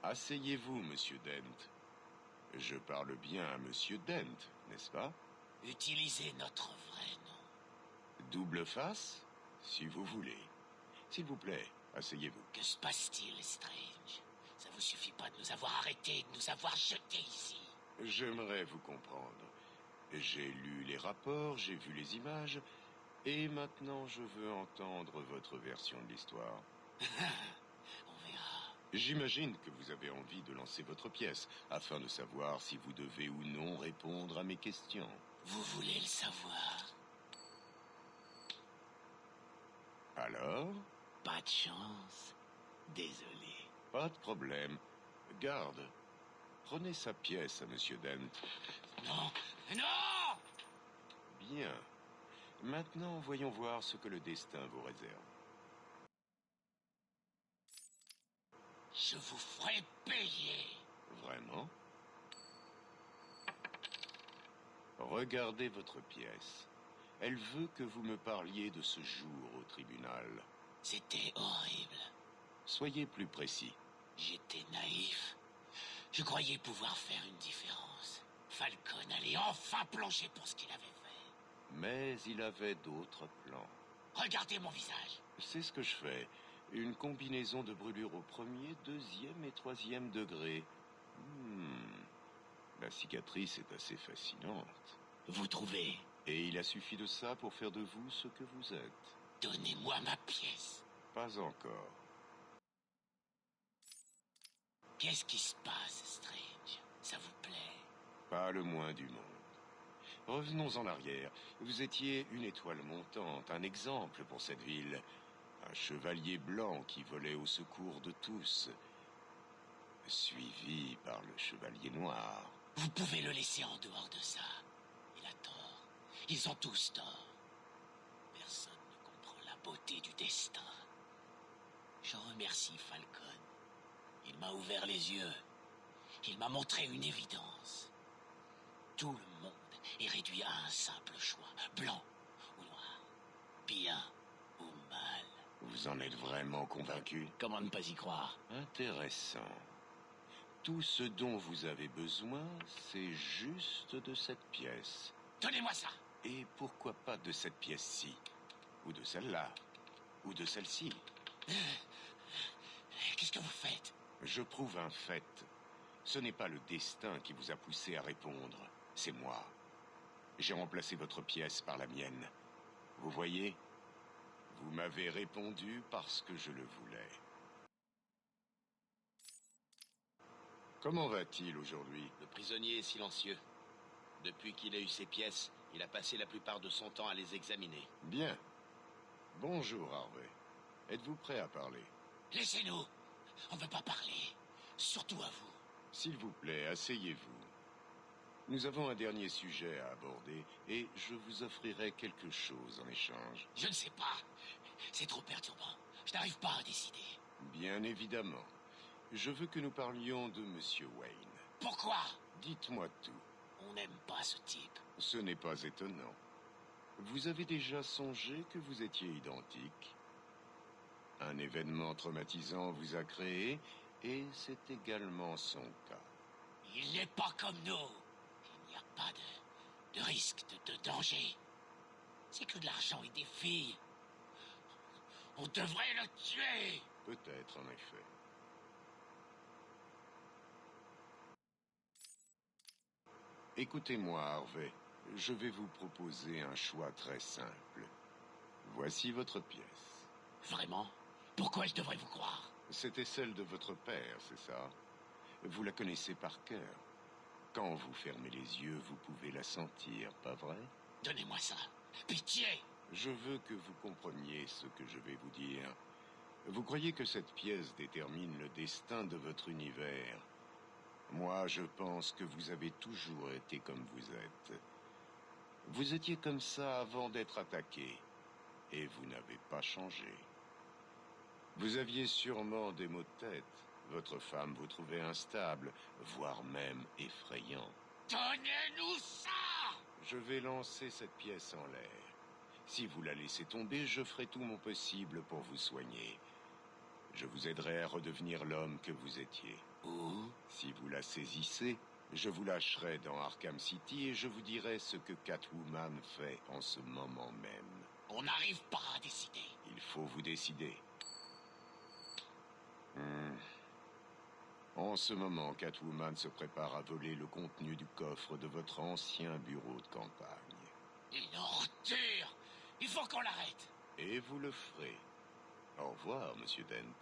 Asseyez-vous, Monsieur Dent. Je parle bien à Monsieur Dent, n'est-ce pas? Utilisez notre vrai nom. Double face? Si vous voulez. S'il vous plaît, asseyez-vous. Que se passe-t-il, Strange? Ça vous suffit pas de nous avoir arrêtés, de nous avoir jetés ici? J'aimerais vous comprendre. J'ai lu les rapports, j'ai vu les images, et maintenant je veux entendre votre version de l'histoire. On verra. J'imagine que vous avez envie de lancer votre pièce, afin de savoir si vous devez ou non répondre à mes questions. Vous voulez le savoir? Alors? Pas de chance. Désolé. Pas de problème. Garde. Prenez sa pièce à Monsieur Dent. Non! Non! Bien. Maintenant, voyons voir ce que le destin vous réserve. Je vous ferai payer. Vraiment? Regardez votre pièce. Elle veut que vous me parliez de ce jour au tribunal. C'était horrible. Soyez plus précis. J'étais naïf. Je croyais pouvoir faire une différence. Falcon allait enfin plonger pour ce qu'il avait fait. Mais il avait d'autres plans. Regardez mon visage. C'est ce que je fais. Une combinaison de brûlures au premier, deuxième et troisième degré. La cicatrice est assez fascinante. Vous trouvez? Et il a suffi de ça pour faire de vous ce que vous êtes. Donnez-moi ma pièce. Pas encore. Qu'est-ce qui se passe, Strange? Ça vous plaît? Pas le moins du monde. Revenons en arrière. Vous étiez une étoile montante, un exemple pour cette ville. Un chevalier blanc qui volait au secours de tous. Suivi par le chevalier noir. Vous pouvez le laisser en dehors de ça. Il a tort. Ils ont tous tort. Personne ne comprend la beauté du destin. Je remercie Falcon. Il m'a ouvert les yeux. Il m'a montré une évidence. Tout le monde est réduit à un simple choix. Blanc ou noir. Bien ou mal. Vous en êtes vraiment convaincu? Comment ne pas y croire? Intéressant. Tout ce dont vous avez besoin, c'est juste de cette pièce. Donnez-moi ça! Et pourquoi pas de cette pièce-ci? Ou de celle-là? Ou de celle-ci? Qu'est-ce que vous faites? Je prouve un fait. Ce n'est pas le destin qui vous a poussé à répondre. C'est moi. J'ai remplacé votre pièce par la mienne. Vous voyez? Vous m'avez répondu parce que je le voulais. Comment va-t-il aujourd'hui? Le prisonnier est silencieux. Depuis qu'il a eu ses pièces, il a passé la plupart de son temps à les examiner. Bien. Bonjour, Harvey. Êtes-vous prêt à parler? Laissez-nous! On ne veut pas parler. Surtout à vous. S'il vous plaît, asseyez-vous. Nous avons un dernier sujet à aborder et je vous offrirai quelque chose en échange. Je ne sais pas. C'est trop perturbant. Je n'arrive pas à décider. Bien évidemment. Je veux que nous parlions de Monsieur Wayne. Pourquoi? Dites-moi tout. On n'aime pas ce type. Ce n'est pas étonnant. Vous avez déjà songé que vous étiez identique? Un événement traumatisant vous a créé et c'est également son cas. Il n'est pas comme nous. Il n'y a pas de risque, de danger. C'est que de l'argent et des filles. On devrait le tuer. Peut-être, en effet. Écoutez-moi, Harvey. Je vais vous proposer un choix très simple. Voici votre pièce. Vraiment? Pourquoi je devrais vous croire? C'était celle de votre père, c'est ça? Vous la connaissez par cœur. Quand vous fermez les yeux, vous pouvez la sentir, pas vrai? Donnez-moi ça. Pitié! Je veux que vous compreniez ce que je vais vous dire. Vous croyez que cette pièce détermine le destin de votre univers? Moi, je pense que vous avez toujours été comme vous êtes. Vous étiez comme ça avant d'être attaqué, et vous n'avez pas changé. Vous aviez sûrement des maux de tête. Votre femme vous trouvait instable, voire même effrayant. Donnez-nous ça! Je vais lancer cette pièce en l'air. Si vous la laissez tomber, je ferai tout mon possible pour vous soigner. Je vous aiderai à redevenir l'homme que vous étiez. Ou Si vous la saisissez, je vous lâcherai dans Arkham City et je vous dirai ce que Catwoman fait en ce moment même. on n'arrive pas à décider. Il faut vous décider. En ce moment, Catwoman se prépare à voler le contenu du coffre de votre ancien bureau de campagne. Une ordure! Il faut qu'on l'arrête. Et vous le ferez. Au revoir, Monsieur Dent.